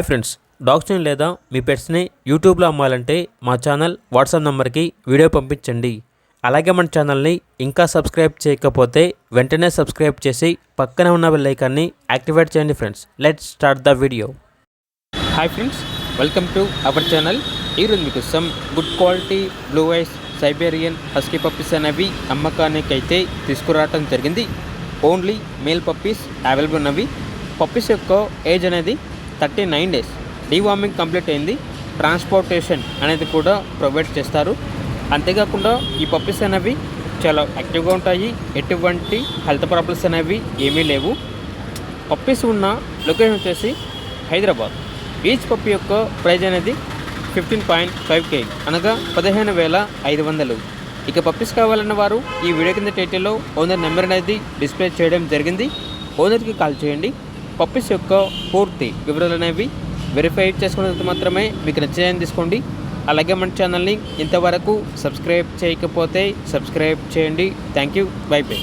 Friends, డాగ్స్ని లేదా మీ పెట్స్ని యూట్యూబ్లో అమ్మాలంటే మా ఛానల్ వాట్సాప్ నెంబర్కి వీడియో పంపించండి. అలాగే మన ఛానల్ని ఇంకా సబ్స్క్రైబ్ చేయకపోతే వెంటనే సబ్స్క్రైబ్ చేసి పక్కనే ఉన్న బెల్ ఐకాన్ని యాక్టివేట్ చేయండి. Friends, let's start the video. Hi friends, welcome to our channel. ఈరోజు మీకు good quality blue ice Siberian husky puppies అనేవి అమ్మకానికి అయితే తీసుకురావడం జరిగింది. ఓన్లీ మేల్ పప్పీస్ అవైలబుల్ ఉన్నవి. పప్పీస్ యొక్క ఏజ్ అనేది 39 days. డీవార్మింగ్ కంప్లీట్ అయింది. ట్రాన్స్పోర్టేషన్ అనేది కూడా ప్రొవైడ్ చేస్తారు. అంతేకాకుండా ఈ పప్పీస్ అనేవి చాలా యాక్టివ్గా ఉంటాయి. ఎటువంటి హెల్త్ ప్రాబ్లమ్స్ అనేవి ఏమీ లేవు. పప్పీస్ ఉన్న లొకేషన్ వచ్చేసి హైదరాబాద్. ఈచ్ పప్పీ యొక్క ప్రైజ్ అనేది 15.5K అనగా 15,500. ఇక పప్పీస్ కావాలన్న వారు ఈ వీడియో కింద టైటిల్లో ఓనర్ నెంబర్ అనేది డిస్ప్లే చేయడం జరిగింది. ఓనర్కి కాల్ చేయండి. పప్పీస్ యొక్క పూర్తి వివరాలు అనేవి వెరిఫై చేసుకున్నంత మాత్రమే మీకు నచ్చాయని తీసుకోండి. అలాగే మన ఛానల్ని ఇంతవరకు సబ్స్క్రైబ్ చేయకపోతే సబ్స్క్రైబ్ చేయండి. Thank you. By by.